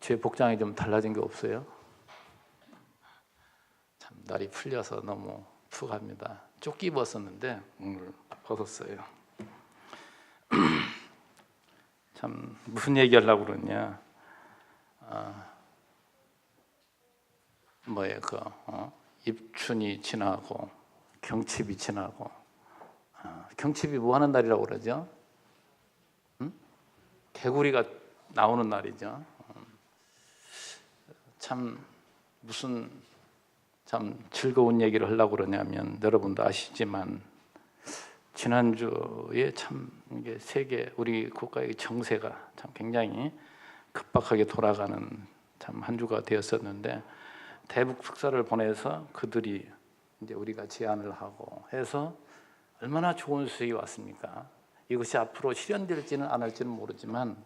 제 복장이 좀 달라진 게 없어요? 참 날이 풀려서 너무 푹합니다. 조끼 입었었는데 오늘 벗었어요. 참 무슨 얘기하려고 그러냐? 입춘이 지나고 경칩이 지나고, 경칩이 뭐 하는 날이라고 그러죠? 개구리가 나오는 날이죠. 참 무슨 참 즐거운 얘기를 하려고 그러냐면, 여러분도 아시지만 지난주에 참 이게 세계 우리 국가의 정세가 참 굉장히 급박하게 돌아가는 참 한 주가 되었었는데, 대북 특사를 보내서 그들이 이제 우리가 제안을 하고 해서 얼마나 좋은 소식이 왔습니까? 이것이 앞으로 실현될지는 안 할지는 모르지만,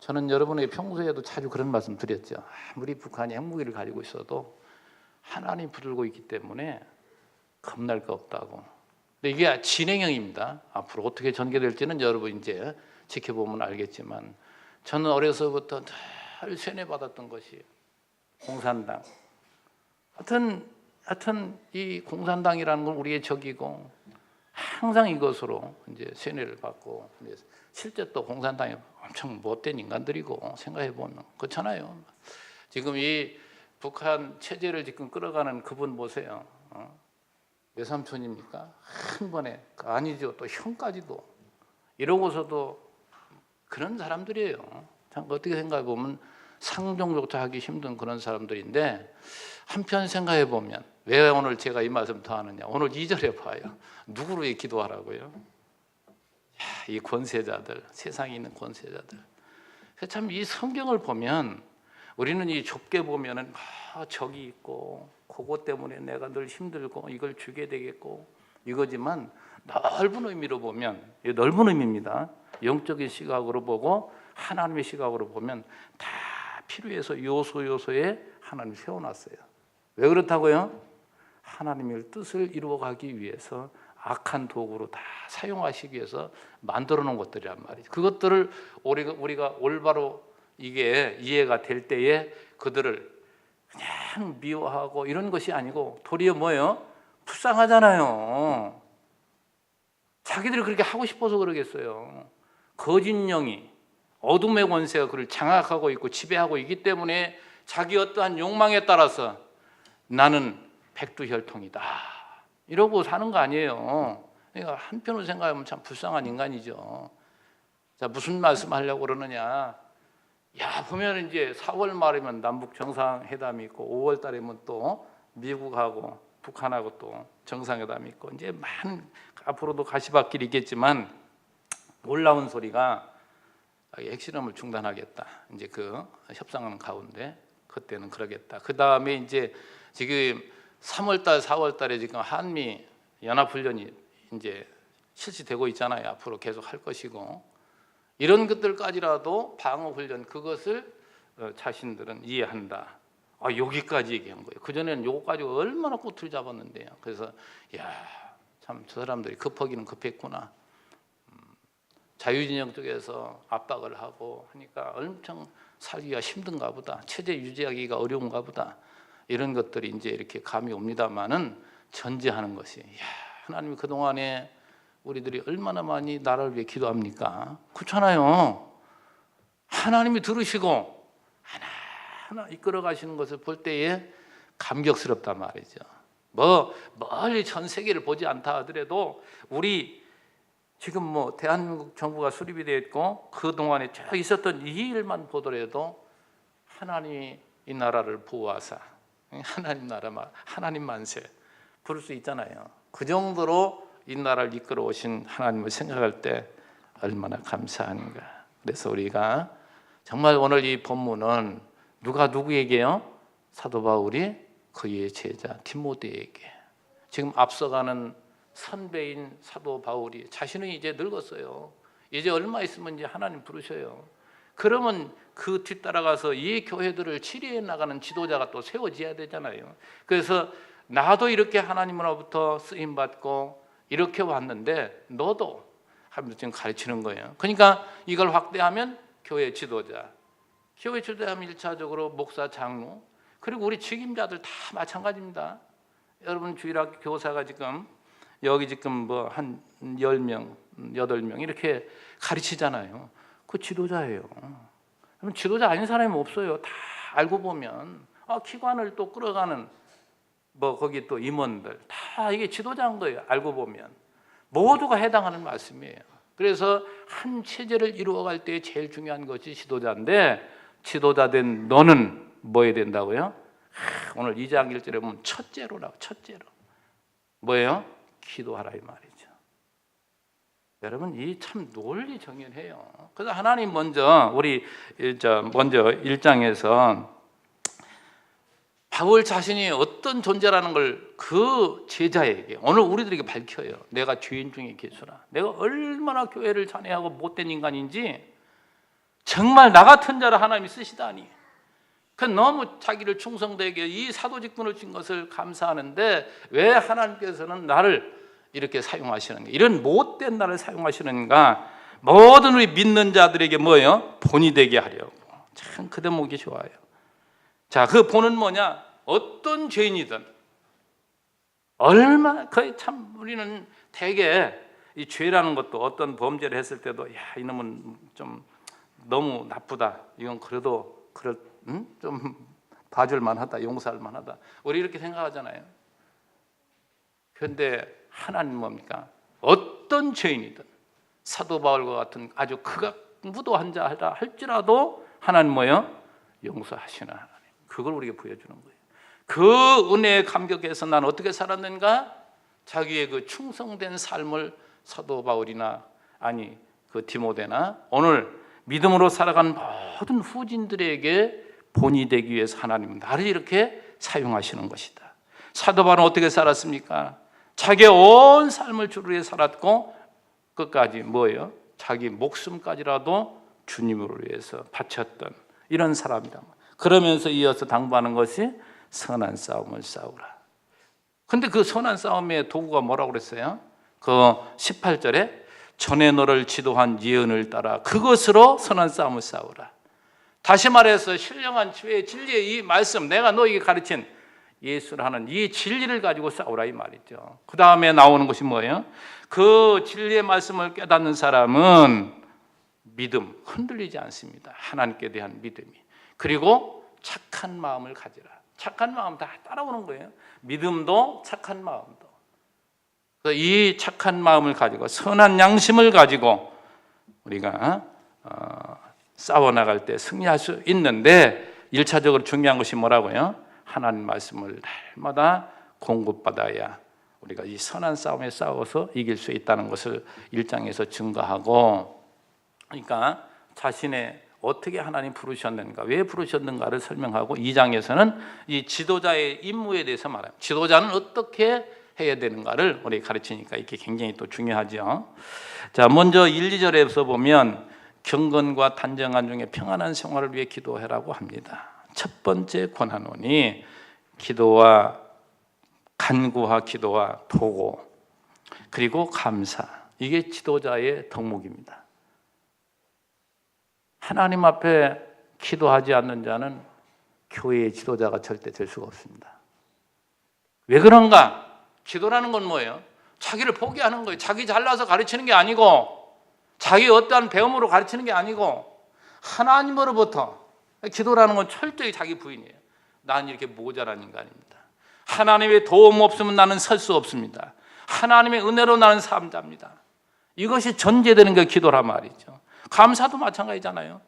저는 여러분에게 평소에도 자주 그런 말씀 드렸죠. 아무리 북한이 핵무기를 가지고 있어도 하나님 붙들고 있기 때문에 겁날 거 없다고. 근데 이게 진행형입니다. 앞으로 어떻게 전개될지는 여러분 이제 지켜보면 알겠지만, 저는 어려서부터 늘 세뇌받았던 것이 공산당. 하여튼 이 공산당이라는 건 우리의 적이고, 항상 이것으로 이제 세뇌를 받고, 실제 또 공산당이 엄청 못된 인간들이고, 생각해 보면 그렇잖아요. 지금 이 북한 체제를 지금 끌어가는 그분 보세요. 외삼촌입니까? 한 번에, 아니죠, 또 형까지도 이러고서도 그런 사람들이에요. 참 어떻게 생각해 보면 상종조차 하기 힘든 그런 사람들인데, 한편 생각해 보면 왜 오늘 제가 이 말씀 더 하느냐? 오늘 2절에 봐요. 누구를 위해 기도하라고요? 이 권세자들, 세상에 있는 권세자들. 참 이 성경을 보면 우리는 이 좁게 보면은 적이 있고, 그것 때문에 내가 늘 힘들고 이걸 주게 되겠고 이거지만, 넓은 의미로 보면, 넓은 의미입니다. 영적인 시각으로 보고 하나님의 시각으로 보면 다 필요해서 요소요소에 하나님이 세워놨어요. 왜 그렇다고요? 하나님의 뜻을 이루어가기 위해서 악한 도구로 다 사용하시기 위해서 만들어 놓은 것들이란 말이죠. 그것들을 우리가 올바로 이게 이해가 될 때에 그들을 그냥 미워하고 이런 것이 아니고, 도리어 뭐예요? 불쌍하잖아요. 자기들이 그렇게 하고 싶어서 그러겠어요. 거짓 영이, 어둠의 권세가 그를 장악하고 있고 지배하고 있기 때문에 자기 어떠한 욕망에 따라서 나는 백두혈통이다 이러고 사는 거 아니에요. 그러니까 한편으로 생각하면 참 불쌍한 인간이죠. 자, 무슨 말씀하려고 그러느냐? 보면 이제 4월 말이면 남북 정상회담이 있고, 5월 달이면 또 미국하고 북한하고 또 정상회담이 있고, 이제 많은 앞으로도 가시밭길이 있겠지만, 놀라운 소리가 핵실험을 중단하겠다. 이제 그 협상하는 가운데 그때는 그러겠다. 그 다음에 이제 지금 3월달, 4월달에 지금 한미 연합훈련이 이제 실시되고 있잖아요. 앞으로 계속 할 것이고, 이런 것들까지라도 방어훈련, 그것을 자신들은 이해한다. 여기까지 얘기한 거예요. 그전에는 요거까지 얼마나 꼬투리 잡았는데요. 그래서 참 저 사람들이 급하기는 급했구나. 자유진영 쪽에서 압박을 하고 하니까 엄청 살기가 힘든가 보다. 체제 유지하기가 어려운가 보다. 이런 것들이 이제 이렇게 감이 옵니다만은, 전제하는 것이, 하나님이 그동안에 우리들이 얼마나 많이 나라를 위해 기도합니까? 그렇잖아요. 하나님이 들으시고 하나하나 이끌어 가시는 것을 볼 때에 감격스럽단 말이죠. 멀리 전 세계를 보지 않다 하더라도, 우리 지금 대한민국 정부가 수립이 되어 있고 그동안에 쭉 있었던 이 일만 보더라도 하나님이 이 나라를 보호하사 하나님 나라, 하나님 만세 부를 수 있잖아요. 그 정도로 이 나라를 이끌어 오신 하나님을 생각할 때 얼마나 감사한가. 그래서 우리가 정말 오늘 이 본문은 누가 누구에게요? 사도 바울이 그의 제자 디모데에게, 지금 앞서가는 선배인 사도 바울이 자신은 이제 늙었어요. 이제 얼마 있으면 이제 하나님 부르셔요. 그러면 그 뒤따라가서 이 교회들을 치리해 나가는 지도자가 또 세워져야 되잖아요. 그래서 나도 이렇게 하나님으로부터 쓰임 받고 이렇게 왔는데 너도 하면서 지금 가르치는 거예요. 그러니까 이걸 확대하면 교회 지도자, 교회 지도자면 1차적으로 목사, 장로, 그리고 우리 책임자들 다 마찬가지입니다. 여러분 주일학교 교사가 지금 여기 지금 뭐 한 10명, 8명 이렇게 가르치잖아요. 그 지도자예요. 그럼 지도자 아닌 사람이 없어요. 다 알고 보면 기관을 또 끌어가는 뭐 거기 또 임원들 다 이게 지도자인 거예요. 알고 보면 모두가 해당하는 말씀이에요. 그래서 한 체제를 이루어갈 때 제일 중요한 것이 지도자인데, 지도자 된 너는 뭐 해야 된다고요? 오늘 2장 1절에 보면 첫째로라고. 첫째로 뭐예요? 기도하라 이 말이죠. 여러분 이 참 논리 정연해요. 그래서 하나님 먼저 우리 먼저 1장에서 바울 자신이 어떤 존재라는 걸 그 제자에게 오늘 우리들에게 밝혀요. 내가 죄인 중에 괴수라. 내가 얼마나 교회를 잔해하고 못된 인간인지 정말 나 같은 자를 하나님이 쓰시다니. 그 너무 자기를 충성되게 이 사도 직분을 준 것을 감사하는데 왜 하나님께서는 나를 이렇게 사용하시는가? 이런 못된 나를 사용하시는가? 모든 우리 믿는 자들에게 뭐예요? 본이 되게 하려고. 참 그 대목이 좋아요. 자, 그 본은 뭐냐? 어떤 죄인이든 얼마나 거의 참 우리는 대개 이 죄라는 것도 어떤 범죄를 했을 때도 야 이놈은 좀 너무 나쁘다. 이건 그래도 좀 봐줄 만하다. 용서할 만하다. 우리 이렇게 생각하잖아요. 그런데 하나님 뭡니까? 어떤 죄인이든 사도 바울과 같은 아주 극악무도한 자라 할지라도 하나님 뭐예요? 용서하시는 하나님. 그걸 우리에게 보여주는 거예요. 그 은혜에 감격해서 난 어떻게 살았는가? 자기의 그 충성된 삶을 사도 바울이나 그 디모데나 오늘 믿음으로 살아간 모든 후진들에게 본이 되기 위해서 하나님은 나를 이렇게 사용하시는 것이다. 사도 바울은 어떻게 살았습니까? 자기의 온 삶을 주를 위해 살았고 끝까지 뭐예요? 자기 목숨까지라도 주님을 위해서 바쳤던 이런 사람이다. 그러면서 이어서 당부하는 것이 선한 싸움을 싸우라. 근데 그 선한 싸움의 도구가 뭐라고 그랬어요? 그 18절에 전에 너를 지도한 예언을 따라 그것으로 선한 싸움을 싸우라. 다시 말해서 신령한 주의 진리의 이 말씀, 내가 너에게 가르친 예수라는 이 진리를 가지고 싸우라 이 말이죠. 그 다음에 나오는 것이 뭐예요? 그 진리의 말씀을 깨닫는 사람은 믿음, 흔들리지 않습니다. 하나님께 대한 믿음이. 그리고 착한 마음을 가지라. 착한 마음 다 따라오는 거예요. 믿음도 착한 마음도. 그래서 이 착한 마음을 가지고 선한 양심을 가지고 우리가 싸워나갈 때 승리할 수 있는데 1차적으로 중요한 것이 뭐라고요? 하나님 말씀을 날마다 공급받아야 우리가 이 선한 싸움에 싸워서 이길 수 있다는 것을 1장에서 증거하고, 그러니까 자신의 어떻게 하나님 부르셨는가, 왜 부르셨는가를 설명하고 2장에서는 이 지도자의 임무에 대해서 말합니다. 지도자는 어떻게 해야 되는가를 우리 가르치니까 이게 굉장히 또 중요하죠. 자, 먼저 1, 2절에서 보면 경건과 단정한 중에 평안한 생활을 위해 기도하라고 합니다. 첫 번째 권하노니 기도와 간구와 기도와 도고 그리고 감사, 이게 지도자의 덕목입니다. 하나님 앞에 기도하지 않는 자는 교회의 지도자가 절대 될 수가 없습니다. 왜 그런가? 기도라는 건 뭐예요? 자기를 포기하는 거예요. 자기 잘나서 가르치는 게 아니고 자기 어떠한 배움으로 가르치는 게 아니고 하나님으로부터. 기도라는 건 철저히 자기 부인이에요. 나는 이렇게 모자란 인간입니다. 하나님의 도움 없으면 나는 설 수 없습니다. 하나님의 은혜로 나는 삶자입니다. 이것이 전제되는 게 기도란 말이죠. 감사도 마찬가지잖아요.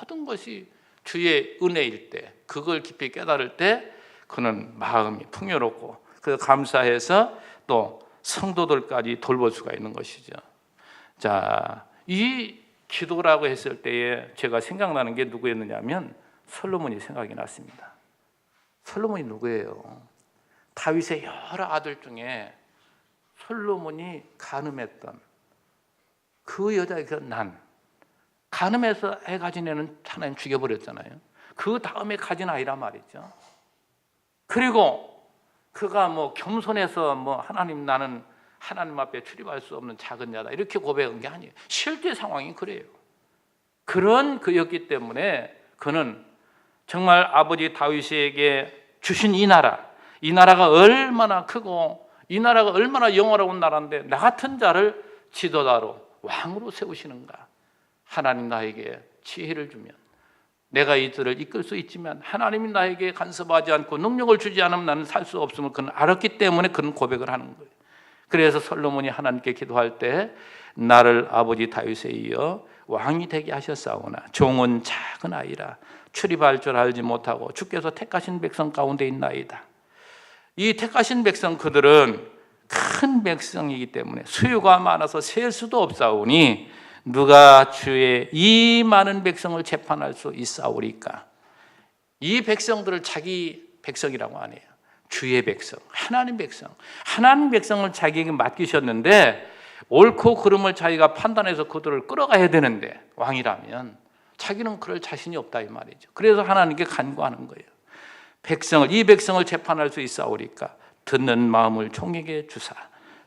모든 것이 주의 은혜일 때, 그걸 깊이 깨달을 때 그는 마음이 풍요롭고 그래서 감사해서 또 성도들까지 돌볼 수가 있는 것이죠. 자, 이 기도라고 했을 때에 제가 생각나는 게 누구였느냐면 솔로몬이 생각이 났습니다. 솔로몬이 누구예요? 다윗의 여러 아들 중에 솔로몬이 간음했던 그 여자의 그 간음해서 애 가진 애는 하나님 죽여버렸잖아요. 그 다음에 가진 아이란 말이죠. 그리고 그가 겸손해서 하나님, 나는 하나님 앞에 출입할 수 없는 작은 자다 이렇게 고백한 게 아니에요. 실제 상황이 그래요. 그런 그였기 때문에 그는 정말 아버지 다윗에게 주신 이 나라가 얼마나 크고 이 나라가 얼마나 영화로운 나라인데 나 같은 자를 지도자로 왕으로 세우시는가. 하나님 나에게 지혜를 주면 내가 이들을 이끌 수 있지만 하나님이 나에게 간섭하지 않고 능력을 주지 않으면 나는 살 수 없음을 그는 알았기 때문에 그는 고백을 하는 거예요. 그래서 솔로몬이 하나님께 기도할 때 나를 아버지 다윗에 이어 왕이 되게 하셨사오나 종은 작은 아이라 출입할 줄 알지 못하고 주께서 택하신 백성 가운데 있나이다. 이 택하신 백성 그들은 큰 백성이기 때문에 수요가 많아서 셀 수도 없사오니 누가 주의 이 많은 백성을 재판할 수 있사오리까. 이 백성들을 자기 백성이라고 하네요. 주의 백성, 하나님 백성을 자기에게 맡기셨는데 옳고 그름을 자기가 판단해서 그들을 끌어가야 되는데 왕이라면 자기는 그럴 자신이 없다 이 말이죠. 그래서 하나님께 간구하는 거예요. 이 백성을 재판할 수 있사오리까. 듣는 마음을 종에게 주사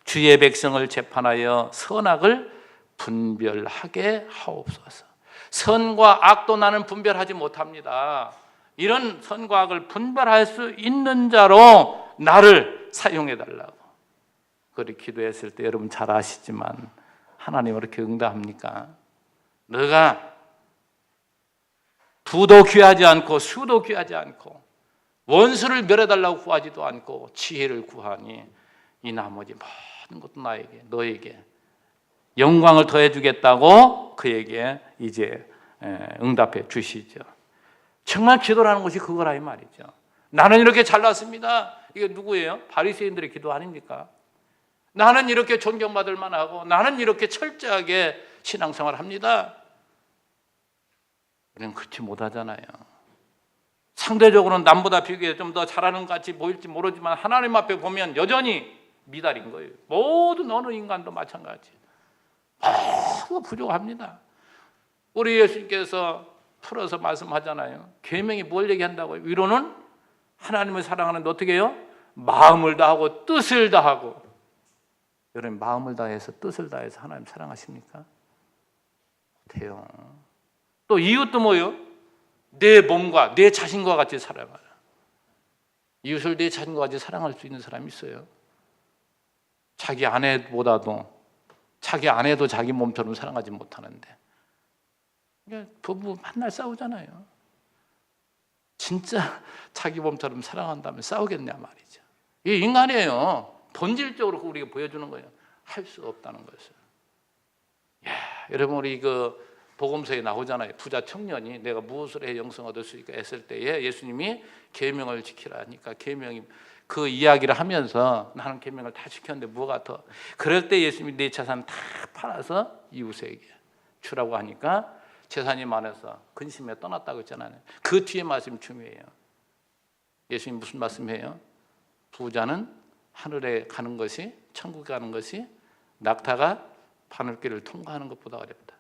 주의 백성을 재판하여 선악을 분별하게 하옵소서. 선과 악도 나는 분별하지 못합니다. 이런 선과 악을 분별할 수 있는 자로 나를 사용해 달라고. 그렇게 기도했을 때 여러분 잘 아시지만 하나님 그렇게 응답합니까? 너가 부도 귀하지 않고 수도 귀하지 않고 원수를 멸해달라고 구하지도 않고 지혜를 구하니 이 나머지 모든 것도 나에게 너에게 영광을 더해주겠다고 그에게 이제 응답해 주시죠. 정말 기도라는 것이 그거라 이 말이죠. 나는 이렇게 잘났습니다. 이게 누구예요? 바리새인들의 기도 아닙니까? 나는 이렇게 존경받을 만하고 나는 이렇게 철저하게 신앙생활을 합니다. 우리는 그렇지 못하잖아요. 상대적으로는 남보다 비교해 좀 더 잘하는 것 같이 보일지 모르지만 하나님 앞에 보면 여전히 미달인 거예요. 모든 어느 인간도 마찬가지. 모두 부족합니다. 우리 예수님께서 풀어서 말씀하잖아요. 계명이 뭘 얘기한다고요? 위로는 하나님을 사랑하는데 어떻게 해요? 마음을 다하고 뜻을 다하고. 여러분 마음을 다해서 뜻을 다해서 하나님 사랑하십니까? 못해요. 또 이웃도 뭐요? 내 몸과 내 자신과 같이 사랑하라. 이웃을 내 자신과 같이 사랑할 수 있는 사람이 있어요? 자기 아내보다도 자기 아내도 자기 몸처럼 사랑하지 못하는데 그러니까 부부 맨날 싸우잖아요. 진짜 자기 몸처럼 사랑한다면 싸우겠냐 말이죠. 이게 인간이에요. 본질적으로 우리가 보여주는 거예요. 할 수 없다는 것을. 여러분 우리 복음서에 나오잖아요. 부자 청년이 내가 무엇을 해 영생 얻을 수 있을까 했을 때에 예수님이 계명을 지키라 하니까 계명이 그 이야기를 하면서 나는 계명을 다 지켰는데 뭐가 더. 그럴 때 예수님이 내 재산 다 팔아서 이웃에게 주라고 하니까 재산이 많아서 근심에 떠났다고 했잖아요. 그 뒤에 말씀이 중요해요. 예수님 무슨 말씀이에요? 부자는 하늘에 가는 것이 천국에 가는 것이 낙타가 바늘길을 통과하는 것보다 어렵다.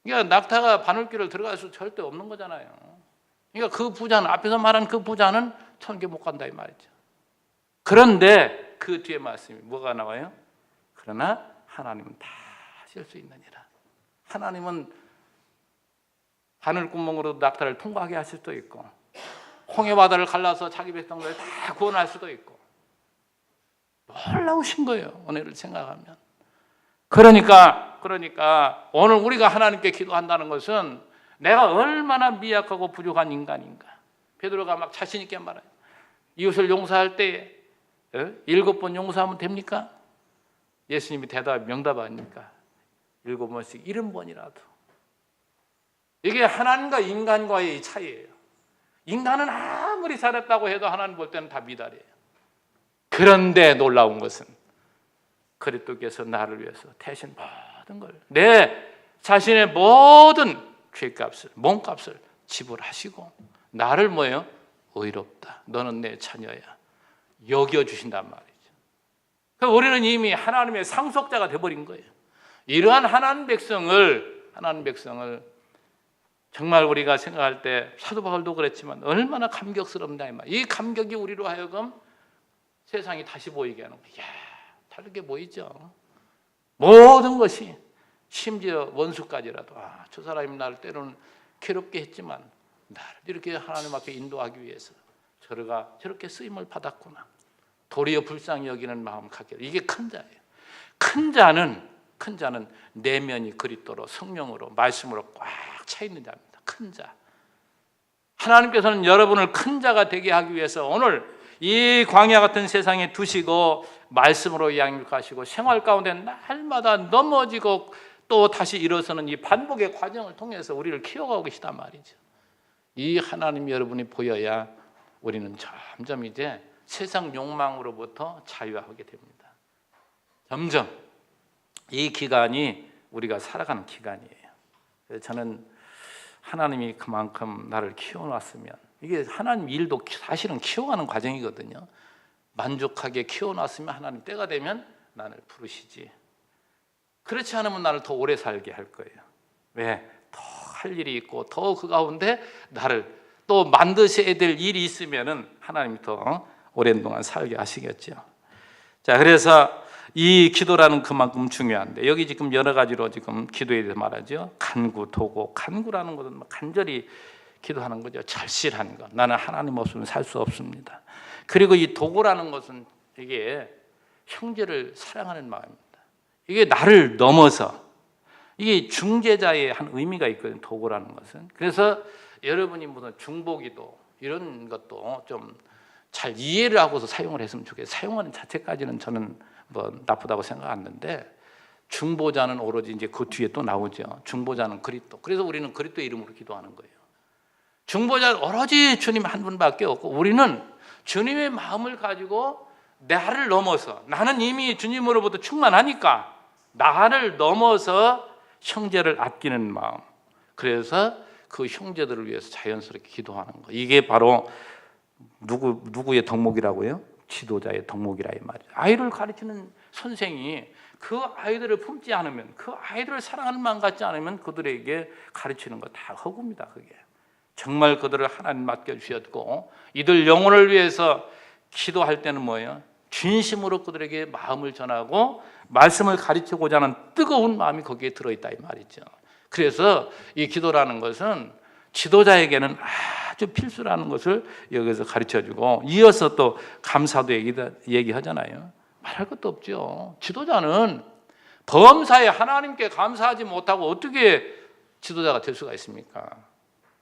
그러니까 낙타가 바늘길을 들어갈 수 절대 없는 거잖아요. 그러니까 그 부자는 앞에서 말한 그 부자는 천국에 못 간다 이 말이죠. 그런데 그 뒤에 말씀이 뭐가 나와요? 그러나 하나님은 다 하실 수 있느니라. 하나님은 바늘구멍으로 낙타를 통과하게 하실 수도 있고 홍해 바다를 갈라서 자기 백성들을 다 구원할 수도 있고 놀라우신 거예요. 은혜를 생각하면. 그러니까 오늘 우리가 하나님께 기도한다는 것은 내가 얼마나 미약하고 부족한 인간인가. 베드로가 막 자신 있게 말해요. 이웃을 용서할 때 7번 용서하면 됩니까? 예수님이 명답 아닙니까? 7번씩 70번이라도. 이게 하나님과 인간과의 차이예요. 인간은 아무리 잘했다고 해도 하나님 볼 때는 다 미달이에요. 그런데 놀라운 것은 그리스도께서 나를 위해서 대신 모든 걸 내 자신의 모든 죄값을 몸값을 지불하시고 나를 뭐예요? 의롭다. 너는 내 자녀야. 여겨주신단 말이죠. 그러니까 우리는 이미 하나님의 상속자가 되어버린 거예요. 이러한 하나님 백성을 정말 우리가 생각할 때 사도 바울도 그랬지만 얼마나 감격스럽나 이 말. 이 감격이 우리로 하여금 세상이 다시 보이게 하는 거예요. 이야, 다르게 보이죠. 모든 것이 심지어 원수까지라도 저 사람이 나를 때로는 괴롭게 했지만 나를 이렇게 하나님 앞에 인도하기 위해서 저가 저렇게 쓰임을 받았구나. 도리어 불쌍히 여기는 마음 갖게. 이게 큰 자예요. 큰 자는 내면이 그리스도로 성령으로 말씀으로 꽉 차 있는 자입니다. 큰 자. 하나님께서는 여러분을 큰 자가 되게 하기 위해서 오늘 이 광야 같은 세상에 두시고 말씀으로 양육하시고 생활 가운데 날마다 넘어지고 또 다시 일어서는 이 반복의 과정을 통해서 우리를 키워가고 계시단 말이죠. 이 하나님 여러분이 보여야 우리는 점점 이제 세상 욕망으로부터 자유하게 됩니다. 점점 이 기간이 우리가 살아가는 기간이에요. 그래서 저는 하나님이 그만큼 나를 키워놨으면, 이게 하나님 일도 사실은 키워가는 과정이거든요. 만족하게 키워놨으면 하나님 때가 되면 나를 부르시지. 그렇지 않으면 나를 더 오래 살게 할 거예요. 왜? 더 할 일이 있고 더 그 가운데 나를 또 만드셔야 될 일이 있으면은 하나님이 더 오랜 동안 살게 하시겠죠. 자, 그래서 이 기도라는 그만큼 중요한데, 여기 지금 여러 가지로 지금 기도에 대해서 말하죠. 간구, 도고. 간구라는 것은 간절히 기도하는 거죠. 절실한 것. 나는 하나님 없으면 살 수 없습니다. 그리고 이 도고라는 것은 이게 형제를 사랑하는 마음입니다. 이게 나를 넘어서, 이게 중재자의 한 의미가 있거든요. 도고라는 것은. 그래서 여러분이 무슨 중보기도 이런 것도 좀 잘 이해를 하고서 사용을 했으면 좋겠어요. 사용하는 자체까지는 저는 뭐 나쁘다고 생각 안 하는데, 중보자는 오로지 이제 그 뒤에 또 나오죠. 중보자는 그리스도. 그래서 우리는 그리스도의 이름으로 기도하는 거예요. 중보자는 오로지 주님 한 분밖에 없고, 우리는 주님의 마음을 가지고 나를 넘어서, 나는 이미 주님으로부터 충만하니까 나를 넘어서 형제를 아끼는 마음. 그래서 그 형제들을 위해서 자연스럽게 기도하는 거. 이게 바로 누구의 덕목이라고요? 지도자의 덕목이라 이 말이죠. 아이를 가르치는 선생이 그 아이들을 품지 않으면, 그 아이들을 사랑하는 마음 갖지 않으면 그들에게 가르치는 거 다 허구입니다. 그게 정말 그들을 하나님 맡겨주셨고, 이들 영혼을 위해서 기도할 때는 뭐예요? 진심으로 그들에게 마음을 전하고 말씀을 가르치고자 하는 뜨거운 마음이 거기에 들어있다 이 말이죠. 그래서 이 기도라는 것은 지도자에게는 아주 필수라는 것을 여기서 가르쳐주고, 이어서 또 감사도 얘기하잖아요. 말할 것도 없죠. 지도자는 범사에 하나님께 감사하지 못하고 어떻게 지도자가 될 수가 있습니까?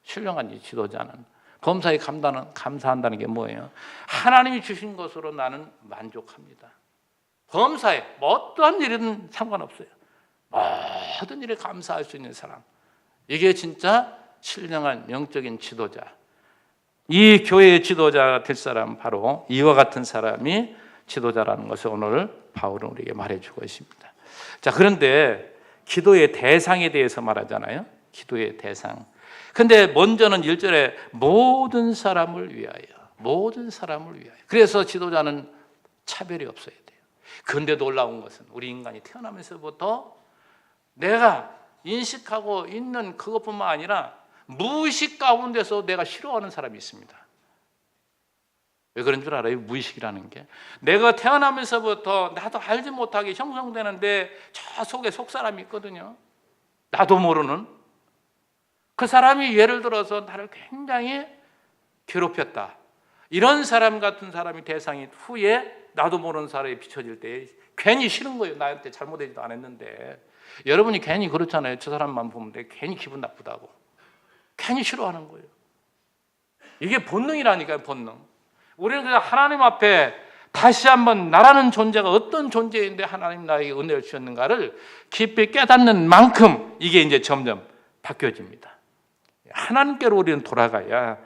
신령한 이 지도자는 범사에 감사한다는 게 뭐예요? 하나님이 주신 것으로 나는 만족합니다. 범사에 어떠한 일이든 상관없어요. 모든 일에 감사할 수 있는 사람, 이게 진짜 신령한 영적인 지도자. 이 교회의 지도자가 될 사람, 바로 이와 같은 사람이 지도자라는 것을 오늘 바울은 우리에게 말해주고 있습니다. 자, 그런데 기도의 대상에 대해서 말하잖아요. 기도의 대상. 근데 먼저는 1절에 모든 사람을 위하여, 모든 사람을 위하여. 그래서 지도자는 차별이 없어야 돼요. 그런데 놀라운 것은 우리 인간이 태어나면서부터 내가 인식하고 있는 그것뿐만 아니라 무의식 가운데서 내가 싫어하는 사람이 있습니다. 왜 그런 줄 알아요? 무의식이라는 게 내가 태어나면서부터 나도 알지 못하게 형성되는데 저 속에 속사람이 있거든요. 나도 모르는 그 사람이 예를 들어서 나를 굉장히 괴롭혔다. 이런 사람 같은 사람이 대상이 후에 나도 모르는 사람이 비춰질 때 괜히 싫은 거예요. 나한테 잘못되지도 않았는데. 여러분이 괜히 그렇잖아요. 저 사람만 보면 돼. 괜히 기분 나쁘다고. 괜히 싫어하는 거예요. 이게 본능이라니까요. 본능. 우리는 그냥 하나님 앞에 다시 한번 나라는 존재가 어떤 존재인데 하나님 나에게 은혜를 주셨는가를 깊이 깨닫는 만큼 이게 이제 점점 바뀌어집니다. 하나님께로 우리는 돌아가야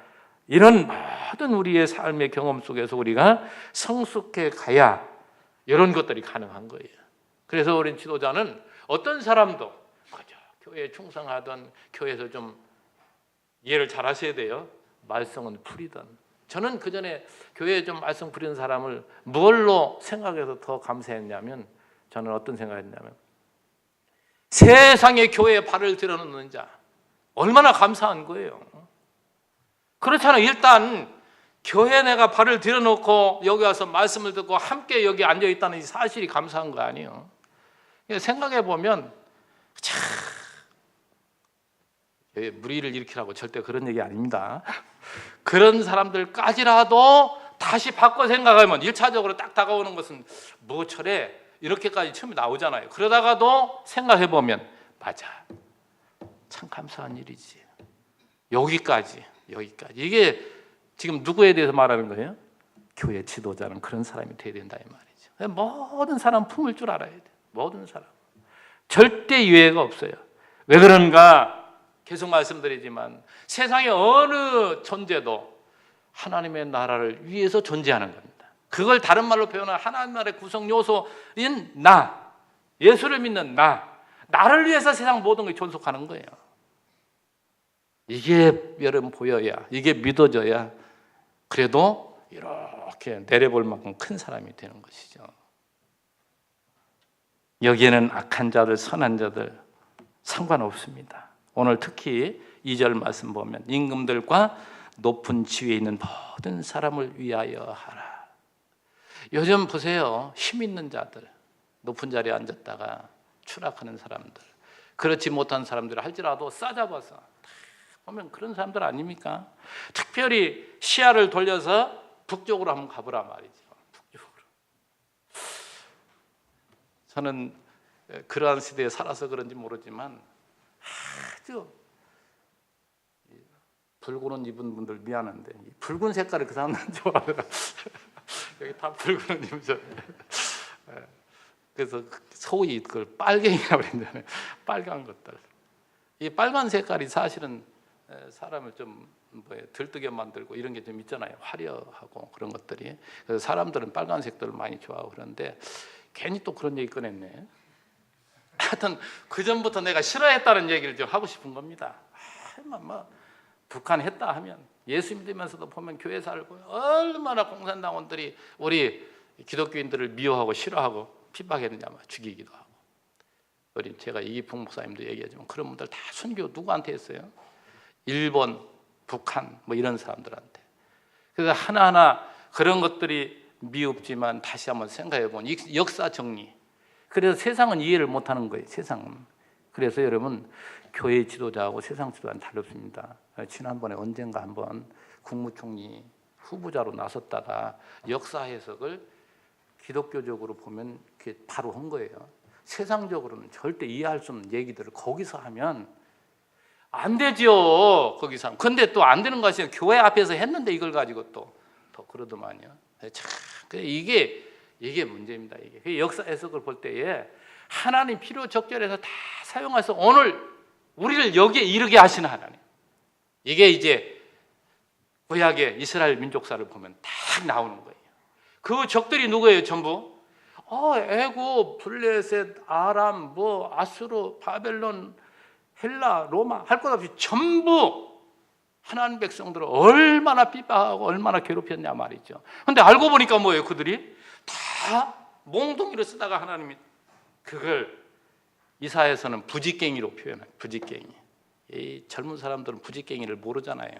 이런 모든 우리의 삶의 경험 속에서 우리가 성숙해 가야 이런 것들이 가능한 거예요. 그래서 우리 지도자는 어떤 사람도 그저 교회에 충성하던, 교회에서 좀 이해를 잘 하셔야 돼요. 말썽은 부리던. 저는 그 전에 교회에 좀 말썽 부리는 사람을 뭘로 생각해서 더 감사했냐면, 저는 어떤 생각했냐면, 세상의 교회에 발을 들여놓는 자, 얼마나 감사한 거예요. 그렇잖아요. 일단 교회에 내가 발을 들여놓고 여기 와서 말씀을 듣고 함께 여기 앉아있다는 이 사실이 감사한 거 아니에요. 생각해 보면 참 무리를 일으키라고 절대 그런 얘기 아닙니다. 그런 사람들까지라도 다시 바꿔 생각하면 1차적으로 딱 다가오는 것은 뭐철에 이렇게까지 처음에 나오잖아요. 그러다가도 생각해보면 맞아, 참 감사한 일이지. 여기까지. 이게 지금 누구에 대해서 말하는 거예요? 교회 지도자는 그런 사람이 돼야 된다 이 말이죠. 모든 사람 품을 줄 알아야 돼. 모든 사람 절대 유예가 없어요. 왜 그런가? 계속 말씀드리지만 세상의 어느 존재도 하나님의 나라를 위해서 존재하는 겁니다. 그걸 다른 말로 표현하면 하나님 나라의 구성 요소인 나, 예수를 믿는 나를 위해서 세상 모든 것이 존속하는 거예요. 이게 여러분 보여야, 이게 믿어져야 그래도 이렇게 내려볼 만큼 큰 사람이 되는 것이죠. 여기에는 악한 자들, 선한 자들 상관없습니다. 오늘 특히 2절 말씀 보면 임금들과 높은 지위에 있는 모든 사람을 위하여 하라. 요즘 보세요. 힘 있는 자들, 높은 자리에 앉았다가 추락하는 사람들, 그렇지 못한 사람들 할지라도 싸잡아서 보면 그런 사람들 아닙니까? 특별히 시야를 돌려서 북쪽으로 한번 가보라 말이죠. 북쪽으로. 저는 그러한 시대에 살아서 그런지 모르지만 아주 붉은 옷 입은 분들 미안한데 붉은 색깔을 그 사람들은 좋아하더라고요. 여기 다 붉은 옷 입으셨네. 그래서 소위 그걸 빨갱이라고 그러잖아요. 빨간 것들. 이 빨간 색깔이 사실은 사람을 좀 들뜨게 만들고 이런 게 좀 있잖아요. 화려하고 그런 것들이. 그래서 사람들은 빨간색들을 많이 좋아하고 그러는데 괜히 또 그런 얘기 꺼냈네. 하여튼 그 전부터 내가 싫어했다는 얘기를 좀 하고 싶은 겁니다. 북한 했다 하면 예수 믿으면서도 보면 교회 살고 얼마나 공산당원들이 우리 기독교인들을 미워하고 싫어하고 핍박했느냐, 죽이기도 하고. 우리 제가 이기풍 목사님도 얘기하지만 그런 분들 다 순교 누구한테 했어요? 일본, 북한 뭐 이런 사람들한테. 그래서 하나하나 그런 것들이 미흡지만 다시 한번 생각해 본 역사 정리. 그래서 세상은 이해를 못하는 거예요. 세상은. 그래서 여러분 교회 지도자하고 세상 지도자는 다릅니다. 지난번에 언젠가 한번 국무총리 후보자로 나섰다가 역사 해석을 기독교적으로 보면 그게 바로 한 거예요. 세상적으로는 절대 이해할 수 없는 얘기들을 거기서 하면 안 되죠. 거기서. 근데 또 안 되는 것이 교회 앞에서 했는데 이걸 가지고 또 더 그러더만요. 참 이게 문제입니다. 이게 역사 해석을 볼 때에 하나님 필요 적절해서 다 사용해서 오늘 우리를 여기에 이르게 하시는 하나님. 이게 이제 구약의 이스라엘 민족사를 보면 딱 나오는 거예요. 그 적들이 누구예요? 전부 애굽, 블레셋, 아람, 아수르, 바벨론, 헬라, 로마 할 것 없이 전부 하나님 백성들을 얼마나 핍박하고 얼마나 괴롭혔냐 말이죠. 근데 알고 보니까 뭐예요? 그들이 다 몽둥이를 쓰다가 하나님이 그걸 이사야에서는 부지깽이로 표현해요. 부지깽이. 이 젊은 사람들은 부지깽이를 모르잖아요.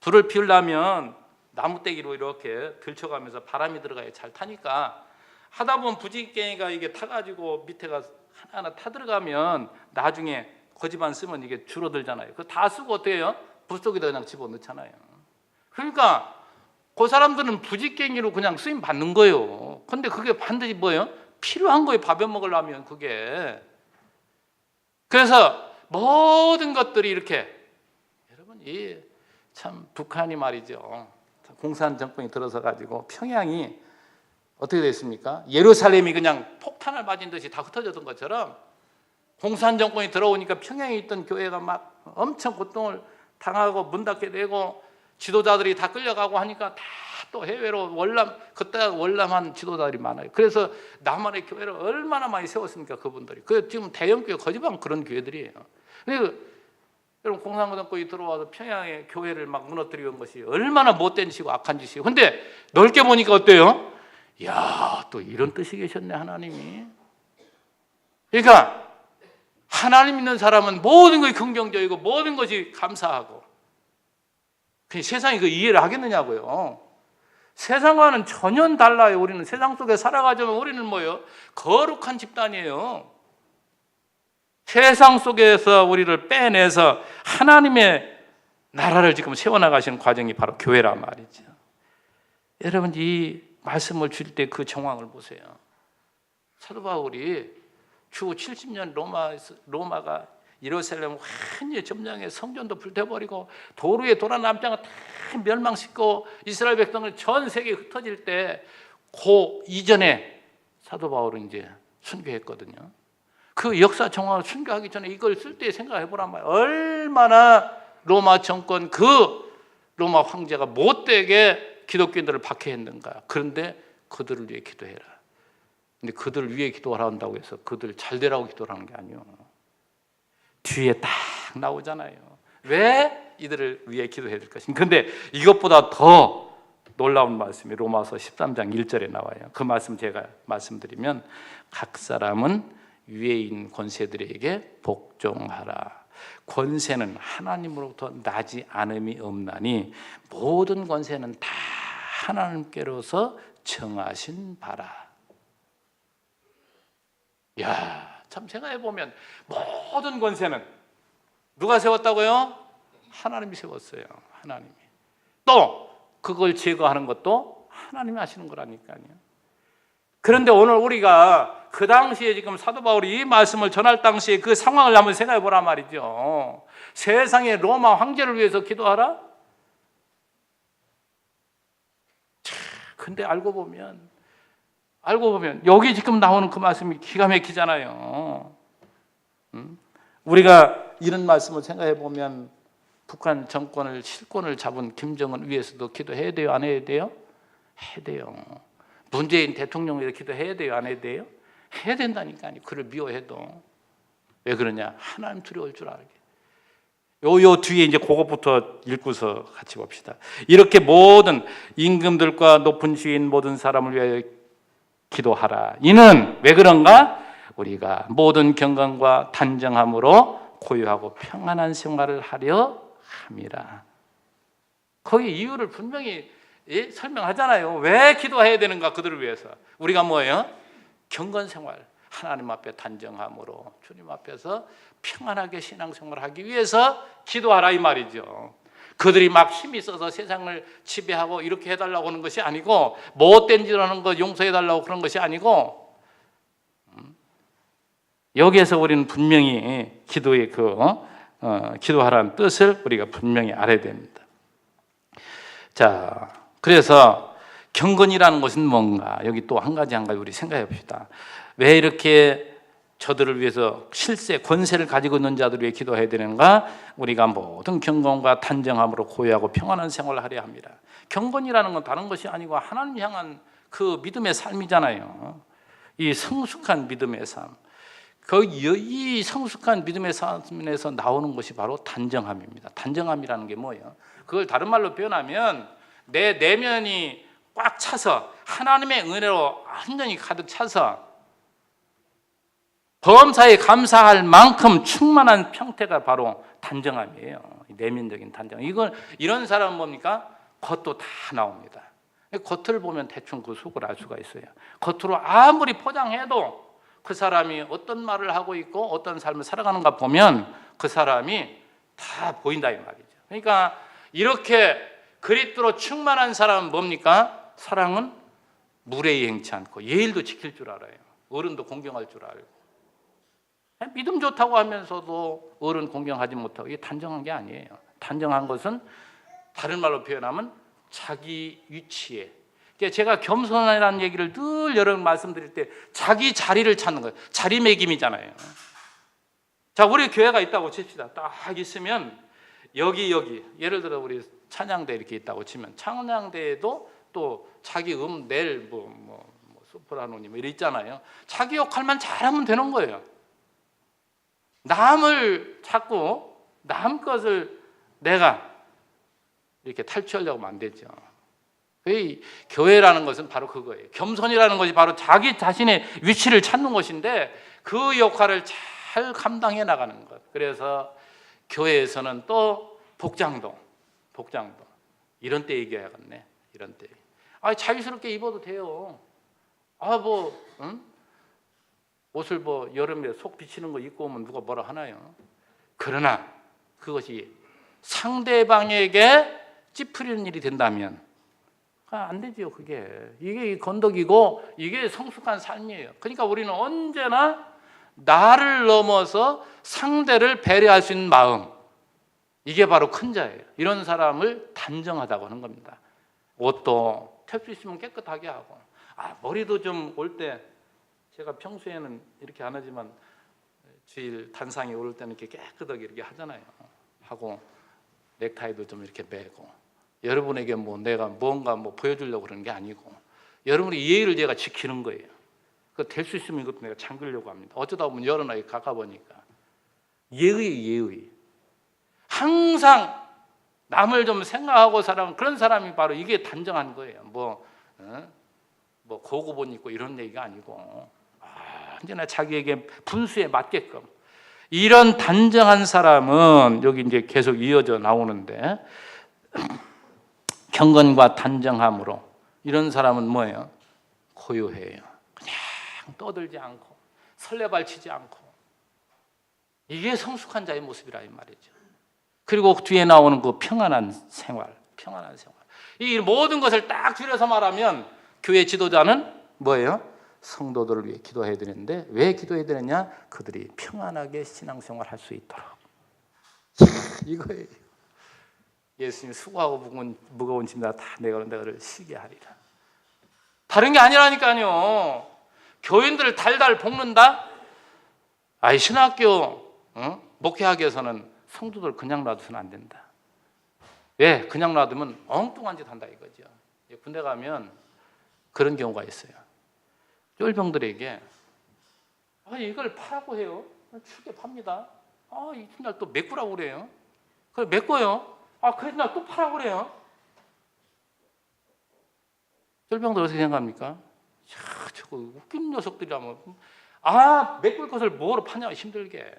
불을 피우려면 나무떼기로 이렇게 들쳐가면서 바람이 들어가야 잘 타니까 하다 보면 부지깽이가 이게 타가지고 밑에가 하나하나 타들어가면 나중에 거지반 쓰면 이게 줄어들잖아요. 그거 다 쓰고 어떻게 해요? 불 속에다 그냥 집어넣잖아요. 그러니까 그 사람들은 부지깽이로 그냥 쓰임 받는 거예요. 근데 그게 반드시 뭐예요? 필요한 거예요. 밥에 먹으려면 그게. 그래서 모든 것들이 이렇게 여러분 이 참 북한이 말이죠. 공산 정권이 들어서 가지고 평양이 어떻게 됐습니까? 예루살렘이 그냥 폭탄을 맞은 듯이 다 흩어졌던 것처럼 공산 정권이 들어오니까 평양에 있던 교회가 막 엄청 고통을 당하고 문 닫게 되고 지도자들이 다 끌려가고 하니까 다 또 해외로 그때 월남한 지도자들이 많아요. 그래서 남한의 교회를 얼마나 많이 세웠습니까? 그분들이. 그 지금 대형교회 거지방 그런 교회들이에요. 그래서 여러분 공산 정권이 들어와서 평양의 교회를 막 무너뜨리는 것이 얼마나 못된 짓이고 악한 짓이에요. 근데 넓게 보니까 어때요? 야, 또 이런 뜻이 계셨네 하나님이. 그러니까 하나님 믿는 사람은 모든 것이 긍정적이고 모든 것이 감사하고. 세상이 그 이해를 하겠느냐고요. 세상과는 전혀 달라요. 우리는 세상 속에 살아가자면 우리는 뭐예요? 거룩한 집단이에요. 세상 속에서 우리를 빼내서 하나님의 나라를 지금 세워나가시는 과정이 바로 교회란 말이죠. 여러분, 이 말씀을 줄 때 그 정황을 보세요. 사도 바울이 주 70년 로마가 예루살렘 완전히 점령해 성전도 불태워버리고 도로 위에 남장을 다 멸망시키고 이스라엘 백성을 전 세계에 흩어질 때 그 이전에 사도 바울은 이제 순교했거든요. 그 역사 정황을 순교하기 전에 이걸 쓸 때 생각해 보란 말이에요. 얼마나 로마 정권 그 로마 황제가 못되게 기독교인들을 박해했는가. 그런데 그들을 위해 기도해라. 근데 그들을 위해 기도하라 한다고 해서 그들 잘 되라고 기도하는 게 아니에요. 뒤에 딱 나오잖아요. 왜 이들을 위해 기도해야 될 것인가. 근데 이것보다 더 놀라운 말씀이 로마서 13장 1절에 나와요. 그 말씀 제가 말씀드리면 각 사람은 위에 있는 권세들에게 복종하라. 권세는 하나님으로부터 나지 않음이 없나니 모든 권세는 다 하나님께로서 정하신 바라. 야, 참 생각해 보면 모든 권세는 누가 세웠다고요? 하나님이 세웠어요. 하나님이. 또 그걸 제거하는 것도 하나님이 하시는 거라니까요. 그런데 오늘 우리가 그 당시에 지금 사도 바울이 이 말씀을 전할 당시에 그 상황을 한번 생각해 보란 말이죠. 세상의 로마 황제를 위해서 기도하라? 근데 알고 보면 여기 지금 나오는 그 말씀이 기가 막히잖아요. 우리가 이런 말씀을 생각해 보면 북한 정권을 실권을 잡은 김정은 위해서도 기도해야 돼요? 안 해야 돼요? 해야 돼요. 문재인 대통령을 기도해야 돼요? 안 해야 돼요? 해야 된다니까요. 그를 미워해도. 왜 그러냐? 하나님 두려울 줄 알게. 요 뒤에 이제 그것부터 읽고서 같이 봅시다. 이렇게 모든 임금들과 높은 지위인 모든 사람을 위하여 기도하라. 이는 왜 그런가? 우리가 모든 경건과 단정함으로 고요하고 평안한 생활을 하려 함이라. 거기 이유를 분명히 설명하잖아요. 왜 기도해야 되는가? 그들을 위해서. 우리가 뭐예요? 경건 생활, 하나님 앞에 단정함으로 주님 앞에서 평안하게 신앙생활을 하기 위해서 기도하라 이 말이죠. 그들이 막 힘이 있어서 세상을 지배하고 이렇게 해달라고 하는 것이 아니고 못된 짓 하는 거 용서해달라고 그런 것이 아니고 여기에서 우리는 분명히 기도의 기도하라는 뜻을 우리가 분명히 알아야 됩니다. 자, 그래서 경건이라는 것은 뭔가? 여기 또 한 가지 우리 생각해 봅시다. 왜 이렇게 저들을 위해서 실세, 권세를 가지고 있는 자들을 위해 기도해야 되는가? 우리가 모든 경건과 단정함으로 고요하고 평안한 생활을 하려 합니다. 경건이라는 건 다른 것이 아니고 하나님 향한 그 믿음의 삶이잖아요. 이 성숙한 믿음의 삶. 이 성숙한 믿음의 삶에서 나오는 것이 바로 단정함입니다. 단정함이라는 게 뭐예요? 그걸 다른 말로 표현하면 내 내면이 꽉 차서 하나님의 은혜로 완전히 가득 차서 범사에 감사할 만큼 충만한 평태가 바로 단정함이에요. 내면적인 단정. 이런 사람은 뭡니까? 겉도 다 나옵니다. 겉을 보면 대충 그 속을 알 수가 있어요. 겉으로 아무리 포장해도 그 사람이 어떤 말을 하고 있고 어떤 삶을 살아가는가 보면 그 사람이 다 보인다 이 말이죠. 그러니까 이렇게 그리스도로 충만한 사람은 뭡니까? 사랑은 무례히 행치 않고 예의도 지킬 줄 알아요. 어른도 공경할 줄 알고. 믿음 좋다고 하면서도 어른 공경하지 못하고 이게 단정한 게 아니에요. 단정한 것은 다른 말로 표현하면 자기 위치에. 제가 겸손이라는 얘기를 늘 여러 번 말씀드릴 때 자기 자리를 찾는 거예요. 자리매김이잖아요. 자, 우리 교회가 있다고 칩시다. 딱 있으면 여기 예를 들어 우리 찬양대 이렇게 있다고 치면 찬양대에도 또 자기 낼 소프라노님 이런 있잖아요. 자기 역할만 잘하면 되는 거예요. 남을 찾고 남 것을 내가 이렇게 탈취하려고 하면 안 되죠. 교회라는 것은 바로 그거예요. 겸손이라는 것이 바로 자기 자신의 위치를 찾는 것인데 그 역할을 잘 감당해 나가는 것. 그래서 교회에서는 또 복장도 이런 때 얘기해야겠네. 이런 때. 자유스럽게 입어도 돼요. 옷을 뭐 여름에 속 비치는 거 입고 오면 누가 뭐라 하나요? 그러나 그것이 상대방에게 찌푸리는 일이 된다면 안 되죠. 그게 이게 건덕이고 이게 성숙한 삶이에요. 그러니까 우리는 언제나 나를 넘어서 상대를 배려할 수 있는 마음, 이게 바로 큰 자예요. 이런 사람을 단정하다고 하는 겁니다. 옷도 털 수 있으면 깨끗하게 하고, 머리도 좀 올 때, 제가 평소에는 이렇게 안 하지만 주일 단상에 오를 때는 이렇게 깨끗하게 이렇게 하잖아요. 하고 넥타이도 좀 이렇게 매고, 여러분에게 뭐 내가 뭔가 뭐 보여주려고 그러는 게 아니고 여러분의 예의를 제가 지키는 거예요. 그 될 수 있으면 이것도 내가 잠그려고 합니다. 어쩌다 보면 여러 나이 가까보니까 예의. 항상 남을 좀 생각하고 살아가는 그런 사람이 바로 이게 단정한 거예요. 뭐 고급 옷 입고 이런 얘기가 아니고 언제나 자기에게 분수에 맞게끔 이런 단정한 사람은 여기 이제 계속 이어져 나오는데 경건과 단정함으로 이런 사람은 뭐예요? 고요해요. 그냥 떠들지 않고 설레발치지 않고 이게 성숙한 자의 모습이라 이 말이죠. 그리고 뒤에 나오는 그 평안한 생활. 이 모든 것을 딱 줄여서 말하면 교회 지도자는 뭐예요? 성도들을 위해 기도해야 되는데 왜 기도해야 되느냐? 그들이 평안하게 신앙생활 할 수 있도록. 이거예요. 예수님 수고하고 무거운 짐 다 내가 너를 쉬게 하리라. 다른 게 아니라니까요. 교인들을 달달 볶는다? 신학교 목회학에서는 성도들 그냥 놔두서는 안 된다. 왜? 그냥 놔두면 엉뚱한 짓 한다 이거죠. 군대 가면 그런 경우가 있어요. 쫄병들에게 이걸 파라고 해요. 추게 팝니다. 이날 또 메꾸라고 그래요. 그래 메꿔요. 그래서 날 또 파라고 그래요. 쫄병들 어떻게 생각합니까? 저거 웃긴 녀석들이라면 메꿀 것을 뭐로 파냐 힘들게.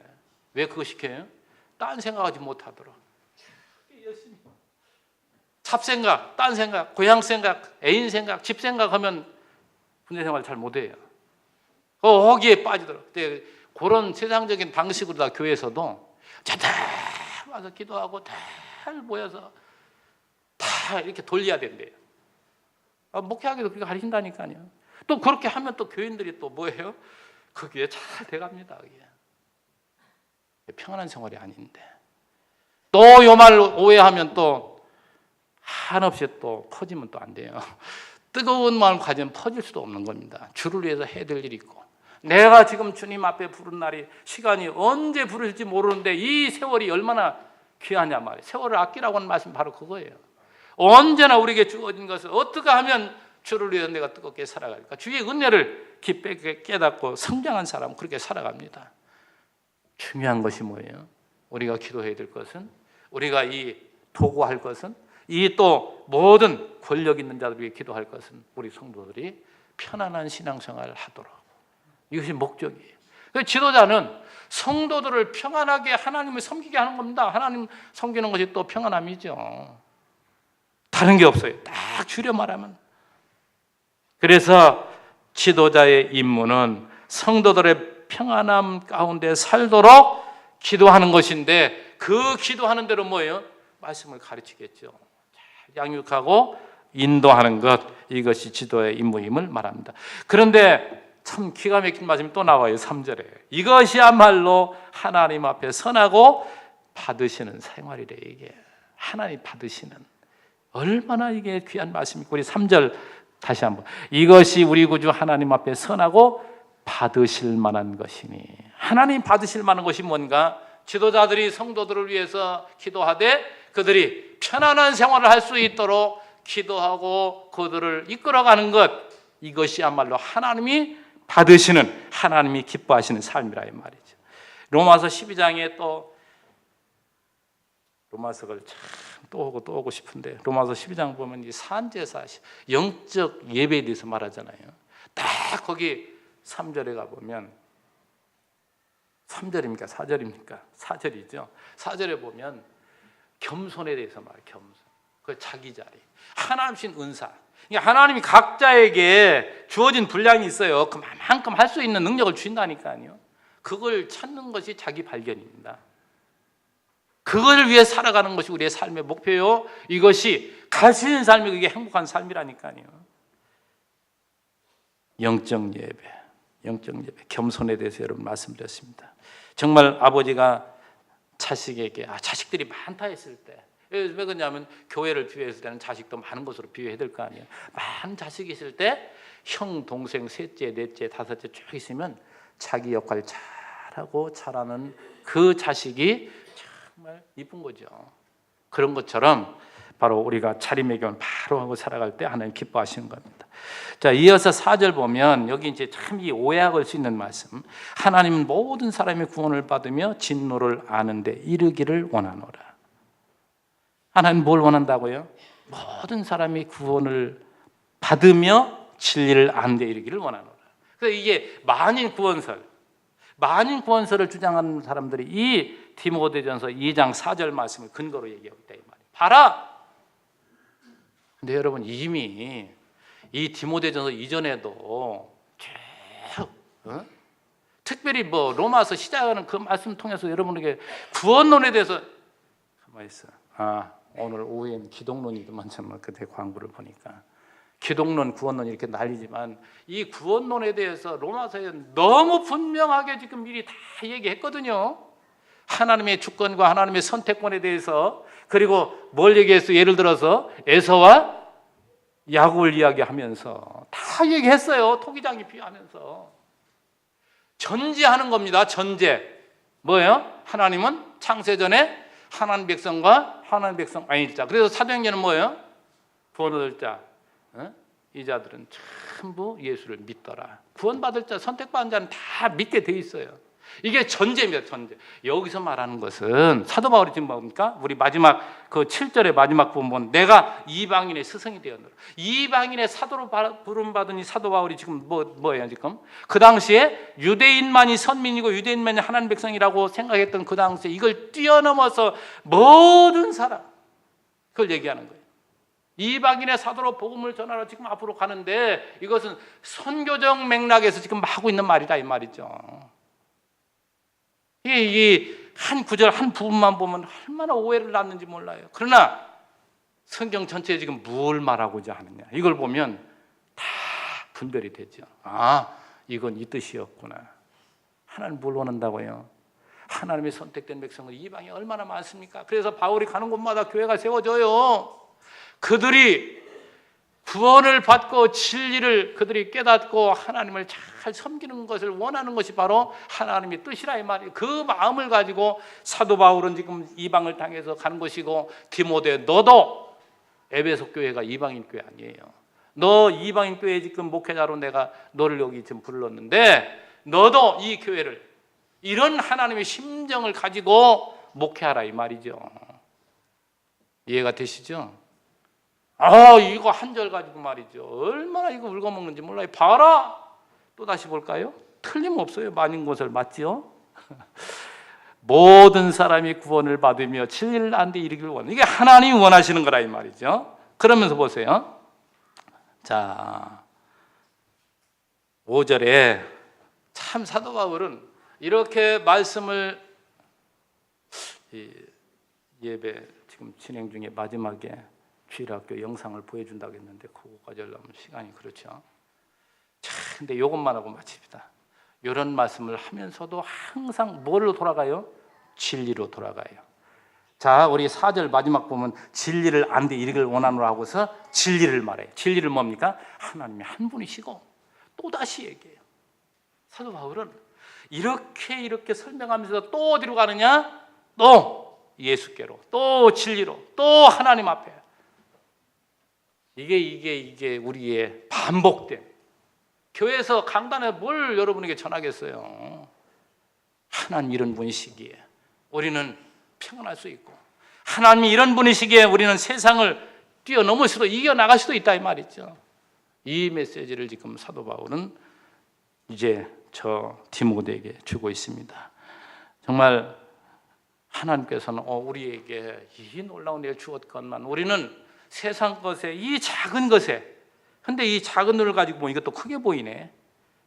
왜 그거 시켜요? 딴 생각하지 못하도록. 잡생각, 딴 생각, 고향 생각, 애인 생각, 집 생각하면 군대 생활 잘 못해요. 거기에 빠지도록. 그런 세상적인 방식으로 다 교회에서도 자다 와서 기도하고 다 모여서 다 이렇게 돌려야 된대요. 목회하기도 그렇게 가르친다니까요. 또 그렇게 하면 또 교인들이 또 뭐예요? 거기에 잘 돼갑니다. 그게. 평안한 생활이 아닌데. 또 요 말 오해하면 또 한없이 또 퍼지면 또 안 돼요. 뜨거운 마음 가지면 퍼질 수도 없는 겁니다. 주를 위해서 해야 될 일이 있고 내가 지금 주님 앞에 부른 날이 시간이 언제 부를지 모르는데 이 세월이 얼마나 귀하냐 말이에요. 세월을 아끼라고 하는 말씀이 바로 그거예요. 언제나 우리에게 주어진 것을 어떻게 하면 주를 위해서 내가 뜨겁게 살아갈까? 주의 은혜를 깊게 깨닫고 성장한 사람은 그렇게 살아갑니다. 중요한 것이 뭐예요? 우리가 기도해야 될 것은, 우리가 이 도구할 것은, 이 또 모든 권력 있는 자들 위해 기도할 것은 우리 성도들이 편안한 신앙생활을 하도록. 이것이 목적이에요. 지도자는 성도들을 평안하게 하나님을 섬기게 하는 겁니다. 하나님 섬기는 것이 또 평안함이죠. 다른 게 없어요. 딱 줄여 말하면. 그래서 지도자의 임무는 성도들의 평안함 가운데 살도록 기도하는 것인데 그 기도하는 대로 뭐예요? 말씀을 가르치겠죠. 양육하고 인도하는 것, 이것이 지도의 임무임을 말합니다. 그런데 참 기가 막힌 말씀이 또 나와요. 3절에 이것이야말로 하나님 앞에 선하고 받으시는 생활이래. 이게 하나님 받으시는, 얼마나 이게 귀한 말씀이고. 우리 3절 다시 한번, 이것이 우리 구주 하나님 앞에 선하고 받으실 만한 것이니. 하나님 받으실 만한 것이 뭔가? 지도자들이 성도들을 위해서 기도하되 그들이 편안한 생활을 할 수 있도록 기도하고 그들을 이끌어가는 것, 이것이야말로 하나님이 받으시는, 하나님이 기뻐하시는 삶이라 이 말이죠. 로마서 12장에 또 로마서를 참 또 오고 싶은데 로마서 12장 보면 이 산제사, 영적 예배에 대해서 말하잖아요. 딱 거기 3절에 가보면 3절입니까? 4절입니까? 4절이죠. 4절에 보면 겸손에 대해서 말해요. 겸손. 그 자기 자리. 하나님 주신 은사. 그러니까 하나님이 각자에게 주어진 분량이 있어요. 그만큼 할 수 있는 능력을 주신다니까요. 그걸 찾는 것이 자기 발견입니다. 그걸 위해 살아가는 것이 우리의 삶의 목표요. 이것이 가시는 삶이 그게 행복한 삶이라니까요. 영적 예배, 겸손에 대해서 여러분 말씀드렸습니다. 정말 아버지가 자식에게 자식들이 많다 했을 때, 왜 그러냐면 교회를 비유했을 때는 자식도 많은 것으로 비유해야 될 거 아니에요. 많은 자식이 있을 때 형, 동생, 셋째, 넷째, 다섯째 쭉 있으면 자기 역할 잘하고 잘하는 그 자식이 정말 이쁜 거죠. 그런 것처럼 바로 우리가 차림의 교훈 바로 하고 살아갈 때 하나님 기뻐하시는 겁니다. 자, 이어서 4절 보면 여기 이제 참 이 오해할 수 있는 말씀. 하나님은 모든 사람이 구원을 받으며 진노를 아는데 이르기를 원하노라. 하나님 뭘 원한다고요? 모든 사람이 구원을 받으며 진리를 아는데 이르기를 원하노라. 그래서 이게 만인 구원설을 주장하는 사람들이 이 디모데전서 2장 4절 말씀을 근거로 얘기하고 있다 이 말이에요. 봐라. 근데 여러분 이미 이 디모데전서 이전에도 쭉 특별히 로마서 시작하는 그 말씀 통해서 여러분에게 구원론에 대해서 가만히 있어. 오늘 오후엔 기독론이더만 정말 그때 광고를 보니까 기독론, 구원론 이렇게 난리지만 이 구원론에 대해서 로마서에 너무 분명하게 지금 미리 다 얘기했거든요. 하나님의 주권과 하나님의 선택권에 대해서. 그리고 뭘 얘기했어요? 예를 들어서 에서와 야곱을 이야기하면서 다 얘기했어요. 토기장이 비유하면서 전제하는 겁니다. 전제 뭐예요? 하나님은 창세전에 하나님 백성과 하나님 백성 아닐 자. 그래서 사도행전은 뭐예요? 구원 얻을 자. 이 자들은 전부 예수를 믿더라. 구원받을 자, 선택받은 자는 다 믿게 돼 있어요. 이게 전제입니다. 전제. 여기서 말하는 것은 사도 바울이 지금 뭡니까? 우리 마지막 그 7절의 마지막 부분, 내가 이방인의 스승이 되었노라. 이방인의 사도로 부름받은 이 사도 바울이 지금 뭐예요 지금? 그 당시에 유대인만이 선민이고 유대인만이 하나님 백성이라고 생각했던 그 당시에 이걸 뛰어넘어서 모든 사람, 그걸 얘기하는 거예요. 이방인의 사도로 복음을 전하러 지금 앞으로 가는데 이것은 선교적 맥락에서 지금 하고 있는 말이다 이 말이죠. 이 한 구절 한 부분만 보면 얼마나 오해를 낳는지 몰라요. 그러나 성경 전체에 지금 뭘 말하고자 하느냐 이걸 보면 다 분별이 되죠. 이건 이 뜻이었구나. 하나님 뭘 원한다고요? 하나님의 선택된 백성은 이방이 얼마나 많습니까? 그래서 바울이 가는 곳마다 교회가 세워져요. 그들이 구원을 받고 진리를 그들이 깨닫고 하나님을 잘 섬기는 것을 원하는 것이 바로 하나님의 뜻이라 이 말이에요. 그 마음을 가지고 사도 바울은 지금 이방을 당해서 가는 것이고, 디모데 너도 에베소 교회가 이방인 교회 아니에요. 너 이방인 교회 지금 목회자로 내가 너를 여기 지금 불렀는데 너도 이 교회를 이런 하나님의 심정을 가지고 목회하라 이 말이죠. 이해가 되시죠? 이거 한 절 가지고 말이죠. 얼마나 이거 울거먹는지 몰라요. 봐라. 또 다시 볼까요? 틀림없어요. 만인 것을 맞지요? 모든 사람이 구원을 받으며 진리를 아는데 이르기를 원해. 이게 하나님이 원하시는 거라 이 말이죠. 그러면서 보세요. 자, 5절에 참 사도 바울은 이렇게 말씀을 예배 지금 진행 중에 마지막에 주일학교 영상을 보여준다고 했는데 그거까지 하려면 시간이 그렇죠. 근데 이것만 하고 마칩니다. 이런 말씀을 하면서도 항상 뭐로 돌아가요? 진리로 돌아가요. 자, 우리 4절 마지막 보면 진리를 안돼 이르기를 원하노라 하고서 진리를 말해요. 진리를 뭡니까? 하나님이 한 분이시고 또다시 얘기해요. 사도 바울은 이렇게 설명하면서 또 어디로 가느냐? 또 예수께로, 또 진리로, 또 하나님 앞에. 이게 우리의 반복된, 교회에서 강단에 뭘 여러분에게 전하겠어요? 하나님 이런 분이시기에 우리는 평안할 수 있고, 하나님이 이런 분이시기에 우리는 세상을 뛰어넘을 수도, 이겨나갈 수도 있다 이 말이죠. 이 메시지를 지금 사도 바울은 이제 저 디모데에게 주고 있습니다. 정말 하나님께서는 우리에게 이 놀라운 일 주었건만 우리는 세상 것에, 이 작은 것에 근데 이 작은 눈을 가지고 보니까 또 크게 보이네.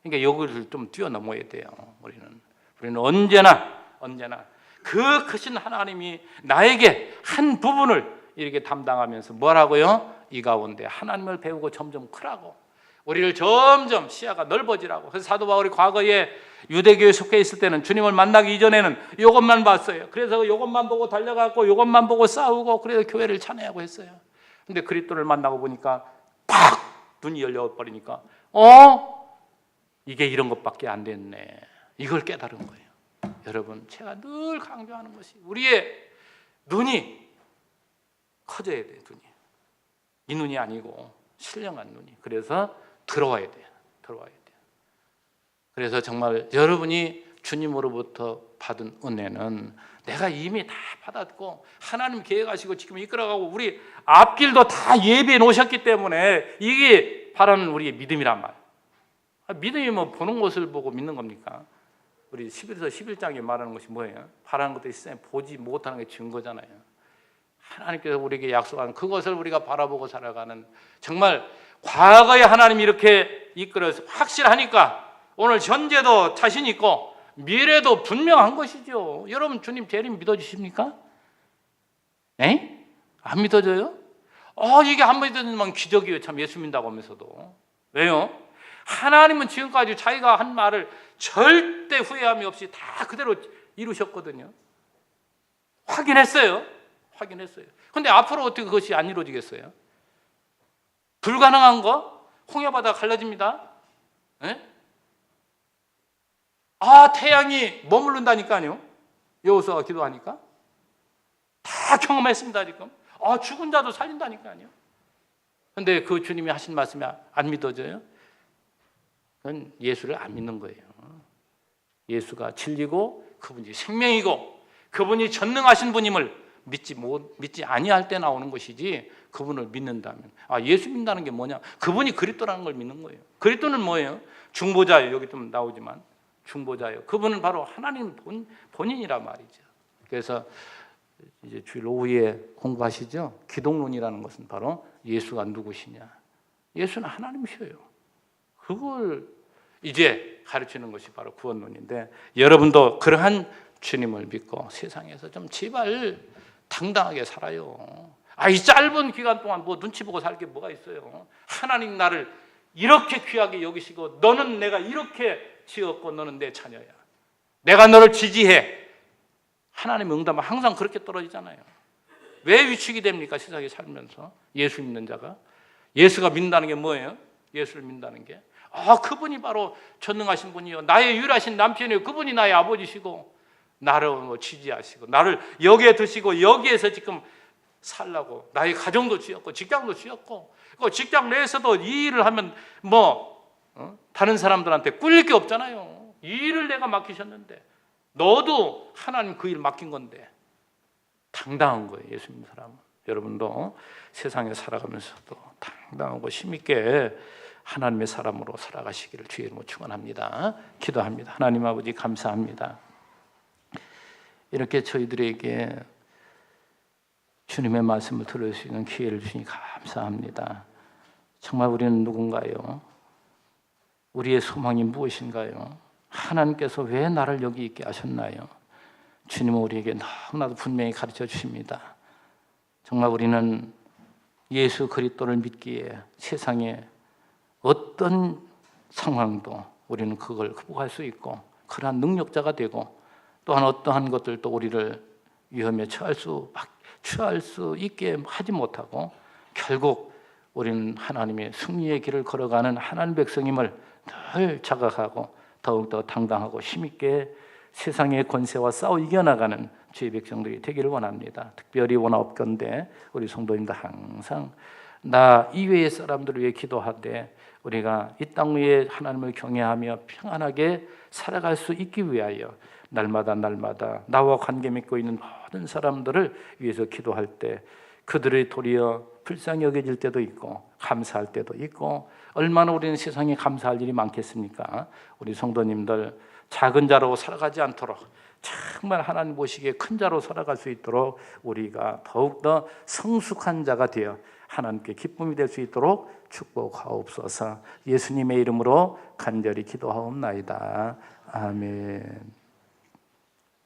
그러니까 여기를 좀 뛰어넘어야 돼요. 우리는 언제나 그 크신 하나님이 나에게 한 부분을 이렇게 담당하면서 뭐라고요? 이 가운데 하나님을 배우고 점점 크라고, 우리를 점점 시야가 넓어지라고. 그래서 사도 바울이 과거에 유대교에 속해 있을 때는 주님을 만나기 이전에는 이것만 봤어요. 그래서 이것만 보고 달려갔고 이것만 보고 싸우고, 그래서 교회를 찬양하고 했어요. 근데 그리스도를 만나고 보니까 팍 눈이 열려버리니까 이게 이런 것밖에 안 됐네. 이걸 깨달은 거예요. 여러분, 제가 늘 강조하는 것이 우리의 눈이 커져야 돼요. 이 눈이 아니고 신령한 눈이. 그래서 들어와야 돼요. 그래서 정말 여러분이 주님으로부터 받은 은혜는 내가 이미 다 받았고 하나님 계획하시고 지금 이끌어가고 우리 앞길도 다 예비해 놓으셨기 때문에 이게 바라는 우리의 믿음이란 말. 믿음이 뭐 보는 것을 보고 믿는 겁니까? 우리 11서 11장에 말하는 것이 뭐예요? 바라는 것도 있어요. 보지 못하는 게 증거잖아요. 하나님께서 우리에게 약속한 그것을 우리가 바라보고 살아가는, 정말 과거에 하나님이 이렇게 이끌어서 확실하니까 오늘 현재도 자신 있고 미래도 분명한 것이죠. 여러분, 주님 재림 믿어주십니까? 에? 안 믿어져요? 이게 안 믿어지면 기적이에요. 참, 예수 믿는다고 하면서도. 왜요? 하나님은 지금까지 자기가 한 말을 절대 후회함이 없이 다 그대로 이루셨거든요. 확인했어요. 근데 앞으로 어떻게 그것이 안 이루어지겠어요? 불가능한 거? 홍해바다 갈라집니다. 에? 태양이 머무른다니까요. 여호수아가 기도하니까 다 경험했습니다. 지금 죽은 자도 살린다니까요. 근데 그 주님이 하신 말씀이 안 믿어져요? 그건 예수를 안 믿는 거예요. 예수가 진리고 그분이 생명이고 그분이 전능하신 분임을 믿지 아니할 때 나오는 것이지, 그분을 믿는다면, 예수 믿는다는 게 뭐냐? 그분이 그리스도라는 걸 믿는 거예요. 그리스도는 뭐예요? 중보자예요. 여기 좀 나오지만 중보자예요. 그분은 바로 하나님 본인이란 말이죠. 그래서 이제 주일 오후에 공부하시죠. 기독론이라는 것은 바로 예수가 누구시냐? 예수는 하나님이셔요. 그걸 이제 가르치는 것이 바로 구원론인데, 여러분도 그러한 주님을 믿고 세상에서 좀 제발 당당하게 살아요. 이 짧은 기간 동안 뭐 눈치 보고 살 게 뭐가 있어요? 하나님 나를 이렇게 귀하게 여기시고, 너는 내가 이렇게 지었고 너는 내 자녀야. 내가 너를 지지해. 하나님의 응답은 항상 그렇게 떨어지잖아요. 왜 위축이 됩니까? 세상에 살면서 예수 믿는 자가. 예수가 믿는다는 게 뭐예요? 예수를 믿는다는 게 그분이 바로 전능하신 분이요, 나의 유일하신 남편이요, 그분이 나의 아버지시고 나를 지지하시고 나를 여기에 두시고 여기에서 지금 살라고 나의 가정도 지었고 직장도 지었고, 직장 내에서도 이 일을 하면 다른 사람들한테 꿀릴 게 없잖아요. 이 일을 내가 맡기셨는데 너도 하나님 그 일 맡긴 건데 당당한 거예요. 예수 믿는 사람은. 여러분도 세상에 살아가면서도 당당하고 힘있게 하나님의 사람으로 살아가시기를 주의 이름으로 축원합니다. 기도합니다. 하나님 아버지, 감사합니다. 이렇게 저희들에게 주님의 말씀을 들을 수 있는 기회를 주시니 감사합니다. 정말 우리는 누군가요? 우리의 소망이 무엇인가요? 하나님께서 왜 나를 여기 있게 하셨나요? 주님은 우리에게 너무나도 분명히 가르쳐 주십니다. 정말 우리는 예수 그리스도를 믿기에 세상에 어떤 상황도 우리는 그걸 극복할 수 있고 그러한 능력자가 되고, 또한 어떠한 것들도 우리를 위험에 처할 수 있게 하지 못하고, 결국 우리는 하나님의 승리의 길을 걸어가는 하나님 백성임을 늘 자각하고 더욱더 당당하고 힘있게 세상의 권세와 싸워 이겨나가는 주의 백성들이 되기를 원합니다. 특별히 원하옵건대 우리 성도님들 항상 나 이외의 사람들을 위해 기도하되 우리가 이 땅 위에 하나님을 경외하며 평안하게 살아갈 수 있기 위하여 날마다 나와 관계 맺고 있는 모든 사람들을 위해서 기도할 때 그들의 도리어 불쌍히 여겨질 때도 있고 감사할 때도 있고, 얼마나 우리는 세상에 감사할 일이 많겠습니까? 우리 성도님들 작은 자로 살아가지 않도록 정말 하나님 보시기에 큰 자로 살아갈 수 있도록 우리가 더욱더 성숙한 자가 되어 하나님께 기쁨이 될 수 있도록 축복하옵소서. 예수님의 이름으로 간절히 기도하옵나이다. 아멘.